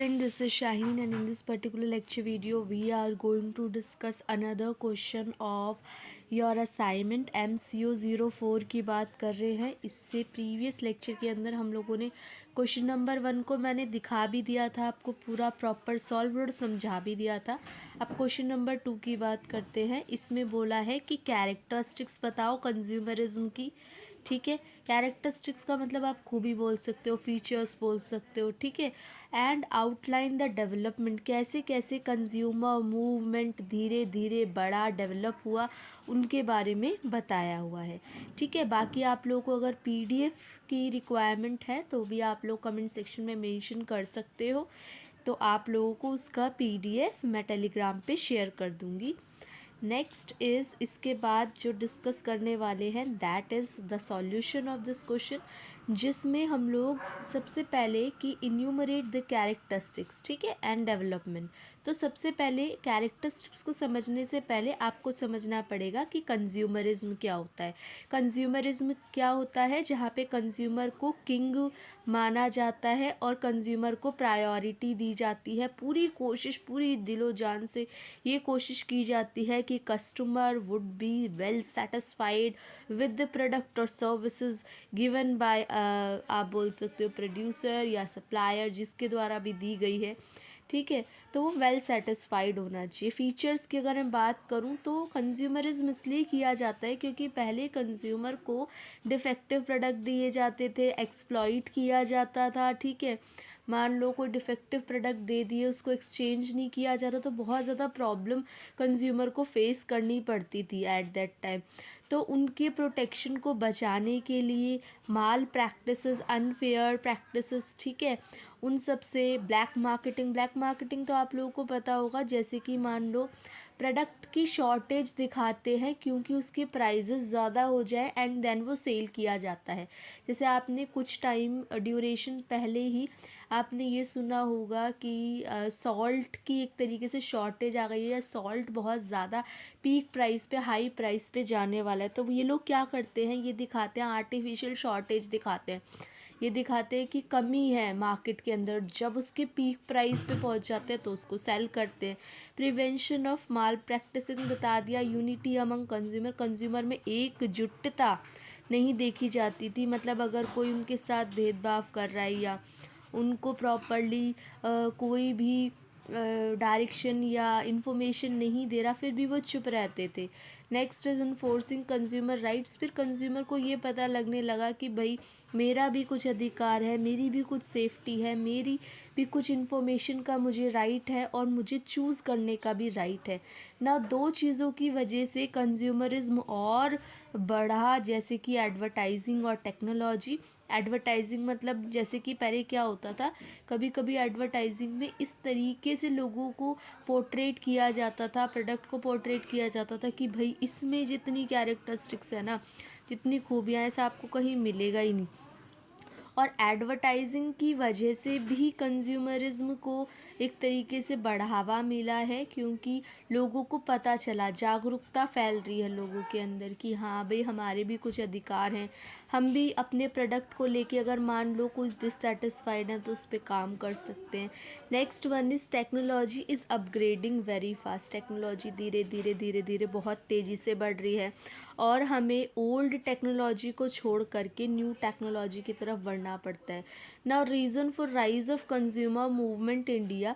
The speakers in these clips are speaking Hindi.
And this is Shaheen, and in this particular lecture video we are going to discuss another question of your assignment MCO 04 की बात कर रहे हैं। इससे प्रीवियस लेक्चर के अंदर हम लोगों ने क्वेश्चन नंबर 1 को मैंने दिखा भी दिया था, आपको पूरा प्रॉपर सॉल्व और समझा भी दिया था। अब क्वेश्चन नंबर 2 की बात करते हैं। इसमें बोला है कि कैरेक्टरिस्टिक्स बताओ कंज्यूमरिज्म की। ठीक है, कैरेक्टरिस्टिक्स का मतलब आप खूबी बोल सकते हो, फीचर्स बोल सकते हो। ठीक है, एंड आउटलाइन द डेवलपमेंट, कैसे कैसे कंज्यूमर मूवमेंट धीरे धीरे बड़ा डेवलप हुआ उनके बारे में बताया हुआ है। ठीक है, बाकी आप लोगों को अगर पीडीएफ की रिक्वायरमेंट है तो भी आप लोग कमेंट सेक्शन में मेंशन कर सकते हो, तो आप लोगों को उसका पीडीएफ मैं टेलीग्राम पे शेयर कर दूँगी। नेक्स्ट इज़, इसके बाद जो डिस्कस करने वाले हैं that is the solution of this question, जिसमें हम लोग सबसे पहले कि इन्यूमरेट द कैरेक्टरिस्टिक्स, ठीक है, एंड डेवलपमेंट। तो सबसे पहले कैरेक्टरिस्टिक्स को समझने से पहले आपको समझना पड़ेगा कि कंज्यूमरिज्म क्या होता है। कंज्यूमरिज्म क्या होता है? जहाँ पे कंज्यूमर को किंग माना जाता है और कंज्यूमर को प्रायोरिटी दी जाती है। पूरी कोशिश, पूरी दिलो जान से ये कोशिश की जाती है कि customer would be well satisfied with the product और सर्विसेज गिवन बाय आप बोल सकते हो प्रोड्यूसर या सप्लायर, जिसके द्वारा भी दी गई है। ठीक है, तो वो वेल सेटिस्फाइड होना चाहिए। फीचर्स की अगर मैं बात करूँ तो कंज्यूमरिज्म इसलिए किया जाता है क्योंकि पहले कंज्यूमर को डिफेक्टिव प्रोडक्ट दिए जाते थे, एक्सप्लॉइट किया जाता था। ठीक है, मान लो कोई डिफेक्टिव प्रोडक्ट दे दिए, उसको एक्सचेंज नहीं किया जा रहा, तो बहुत ज़्यादा प्रॉब्लम कंज्यूमर को फेस करनी पड़ती थी एट दैट टाइम। तो उनके प्रोटेक्शन को बचाने के लिए माल प्रैक्टिसेस, अनफेयर प्रैक्टिसेस, ठीक है, उन सब से ब्लैक मार्केटिंग तो आप लोगों को पता होगा। जैसे कि मान लो प्रोडक्ट की शॉर्टेज दिखाते हैं क्योंकि उसके प्राइजेस ज़्यादा हो जाए एंड देन वो सेल किया जाता है। जैसे आपने कुछ टाइम ड्यूरेशन पहले ही आपने ये सुना होगा कि सॉल्ट की एक तरीके से शॉर्टेज आ गई है, सॉल्ट बहुत ज़्यादा पीक प्राइस पे, हाई प्राइस पे जाने वाला है। तो ये लोग क्या करते हैं, ये दिखाते हैं, आर्टिफिशियल शॉर्टेज दिखाते हैं, ये दिखाते हैं कि कमी है मार्केट के अंदर। जब उसके पीक प्राइस पे पहुंच जाते हैं तो उसको सेल करते हैं। प्रिवेंशन ऑफ माल प्रैक्टिसिंग बता दिया। यूनिटी अमंग कंज्यूमर, कंज्यूमर में एकजुटता नहीं देखी जाती थी। मतलब अगर कोई उनके साथ भेदभाव कर रहा है या उनको प्रॉपरली कोई भी डायरेक्शन या इन्फॉर्मेशन नहीं दे रहा, फिर भी वो चुप रहते थे। Next is enforcing consumer rights, फिर कंज्यूमर को ये पता लगने लगा कि भाई मेरा भी कुछ अधिकार है, मेरी भी कुछ सेफ्टी है, मेरी भी कुछ इन्फॉर्मेशन का मुझे राइट है और मुझे चूज़ करने का भी राइट है ना। दो चीज़ों की वजह से कंज्यूमरिज्म और बढ़ा, जैसे कि एडवर्टाइजिंग और टेक्नोलॉजी। एडवर्टाइजिंग मतलब जैसे कि पहले क्या होता था, कभी कभी एडवर्टाइजिंग में इस तरीके से लोगों को पोर्ट्रेट किया जाता था, प्रोडक्ट को पोर्ट्रेट किया जाता था कि भाई इसमें जितनी कैरेक्टरिस्टिक्स है ना, जितनी खूबियाँ, ऐसा आपको कहीं मिलेगा ही नहीं। और एडवर्टाइजिंग की वजह से भी कंज्यूमरिज्म को एक तरीके से बढ़ावा मिला है, क्योंकि लोगों को पता चला, जागरूकता फैल रही है लोगों के अंदर कि हाँ भाई हमारे भी कुछ अधिकार हैं, हम भी अपने प्रोडक्ट को लेके अगर मान लो कुछ डिससेटिस्फाइड हैं तो उस पर काम कर सकते हैं। Next one is technology is upgrading very fast, technology धीरे धीरे बहुत तेज़ी से बढ़ रही है और हमें ओल्ड टेक्नोलॉजी को छोड़ करके न्यू टेक्नोलॉजी की तरफ बढ़ना पड़ता है। Now reason for rise of consumer movement India,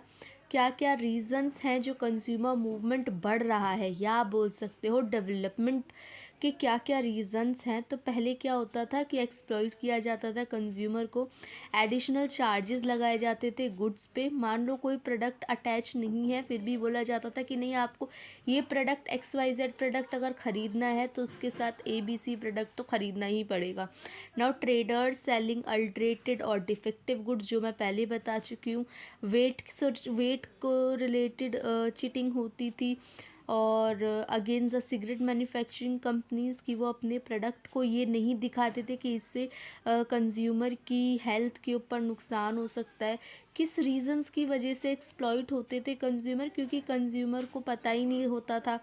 क्या क्या रीज़न्स हैं जो कंज्यूमर मूवमेंट बढ़ रहा है, या आप बोल सकते हो डेवलपमेंट के क्या क्या रीज़न्स हैं। तो पहले क्या होता था कि एक्सप्लॉइट किया जाता था कंज्यूमर को, एडिशनल चार्जेस लगाए जाते थे गुड्स पे। मान लो कोई प्रोडक्ट अटैच नहीं है, फिर भी बोला जाता था कि नहीं, आपको ये प्रोडक्ट XYZ प्रोडक्ट अगर ख़रीदना है तो उसके साथ ABC प्रोडक्ट तो ख़रीदना ही पड़ेगा। नाउ ट्रेडर्स सेलिंग अल्ट्रेटेड और डिफेक्टिव गुड्स, जो मैं पहले बता चुकी हूँ। वेट को रिलेटेड चीटिंग होती थी। और against the cigarette manufacturing companies की वो अपने प्रोडक्ट को ये नहीं दिखाते थे कि इससे कंज्यूमर की हेल्थ के ऊपर नुकसान हो सकता है। किस रीज़न्स की वजह से एक्सप्लॉइट होते थे कंज्यूमर, क्योंकि कंज्यूमर को पता ही नहीं होता था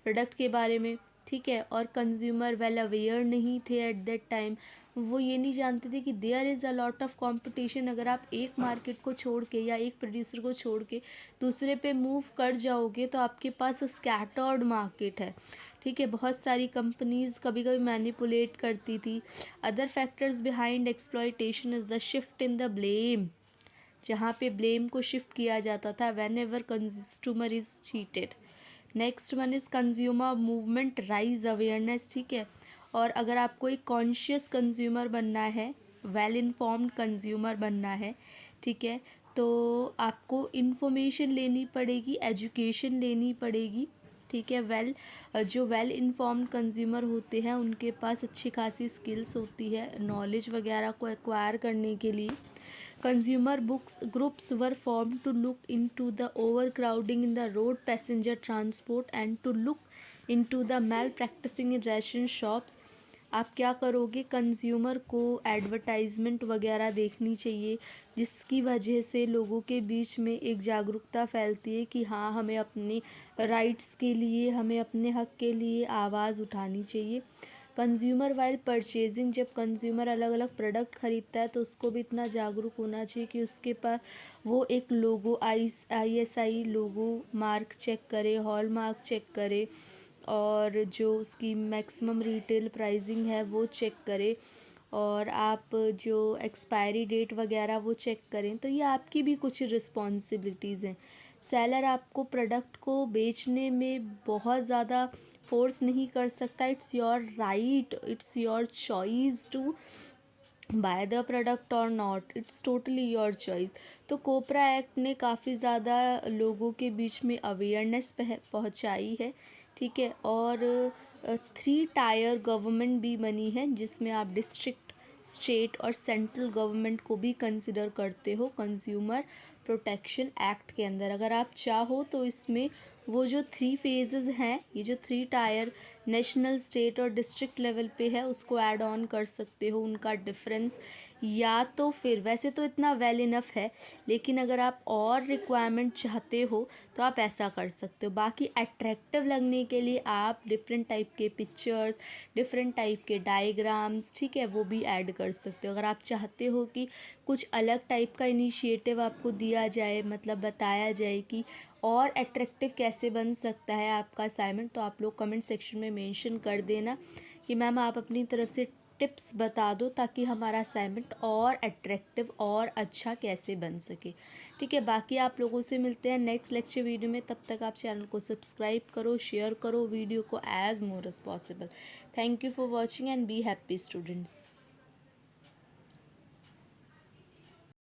प्रोडक्ट के बारे में। ठीक है। और कंज्यूमर वेल अवेयर नहीं थे एट दैट टाइम, वो ये नहीं जानते थे कि there is a lot of competition. अगर आप एक मार्केट को छोड़ के या एक प्रोड्यूसर को छोड़ के दूसरे पे मूव कर जाओगे तो आपके पास स्कैटर्ड मार्केट है, ठीक है। बहुत सारी कंपनीज कभी कभी मैनिपुलेट करती थी। Other factors behind exploitation is the shift in the blame, जहाँ पे ब्लेम को शिफ्ट किया जाता था when ever consumer is cheated. Next one is consumer movement rise awareness, ठीक है। और अगर आपको एक कॉन्शियस कंज्यूमर बनना है, वेल इन्फॉर्म्ड कंज्यूमर बनना है, ठीक है, तो आपको इन्फॉर्मेशन लेनी पड़ेगी, एजुकेशन लेनी पड़ेगी, ठीक है। जो वेल इन्फॉर्म्ड कंज्यूमर होते हैं उनके पास अच्छी खासी स्किल्स होती है नॉलेज वगैरह को एक्वायर करने के लिए। Consumer books groups were form to look into the overcrowding in the road passenger transport and to look into the malpractising in ration shops. आप क्या करोगे, कंज्यूमर को एडवर्टाइजमेंट वगैरह देखनी चाहिए जिसकी वजह से लोगों के बीच में एक जागरूकता फैलती है कि हाँ, हमें अपने राइट्स के लिए, हमें अपने हक के लिए आवाज़ उठानी चाहिए। कंज्यूमर वाइल परचेजिंग, जब कंज्यूमर अलग अलग प्रोडक्ट ख़रीदता है तो उसको भी इतना जागरूक होना चाहिए कि उसके पास वो एक लोगो ISI लोगो मार्क चेक करे, हॉल मार्क चेक करे, और जो उसकी मैक्सिमम रिटेल प्राइसिंग है वो चेक करे, और आप जो एक्सपायरी डेट वगैरह वो चेक करें। तो ये आपकी भी कुछ रिस्पॉन्सिबिलिटीज़ हैं। सेलर आपको प्रोडक्ट को बेचने में बहुत ज़्यादा फोर्स नहीं कर सकता। It's your right, it's your choice to buy the product और not, it's totally your choice. तो कोपरा एक्ट ने काफ़ी ज़्यादा लोगों के बीच में अवेयरनेस पहुंचाई है, ठीक है। और 3 टायर गवर्नमेंट भी बनी है जिसमें आप डिस्ट्रिक्ट, स्टेट और सेंट्रल गवर्नमेंट को भी कंसिडर करते हो कंज्यूमर प्रोटेक्शन एक्ट के अंदर। अगर आप चाहो तो इसमें वो जो 3 फेजेस हैं, ये जो 3 टायर नेशनल, स्टेट और डिस्ट्रिक्ट लेवल पे है, उसको ऐड ऑन कर सकते हो। उनका डिफरेंस, या तो फिर वैसे तो इतना वेल इनफ है, लेकिन अगर आप और रिक्वायरमेंट चाहते हो तो आप ऐसा कर सकते हो। बाकी अट्रैक्टिव लगने के लिए आप डिफरेंट टाइप के पिक्चर्स, डिफरेंट टाइप के डायग्राम्स, ठीक है, वो भी ऐड कर सकते हो। अगर आप चाहते हो कि कुछ अलग टाइप का इनिशिएटिव आपको दिया जाए, मतलब बताया जाए कि और अट्रैक्टिव कैसे बन सकता है आपका असाइनमेंट, तो आप लोग कमेंट सेक्शन में मेंशन कर देना कि मैम आप अपनी तरफ से टिप्स बता दो ताकि हमारा असाइनमेंट और अट्रैक्टिव और अच्छा कैसे बन सके, ठीक है। बाकी आप लोगों से मिलते हैं नेक्स्ट लेक्चर वीडियो में। तब तक आप चैनल को सब्सक्राइब करो, शेयर करो वीडियो को as more as possible. Thank you for watching and be happy students.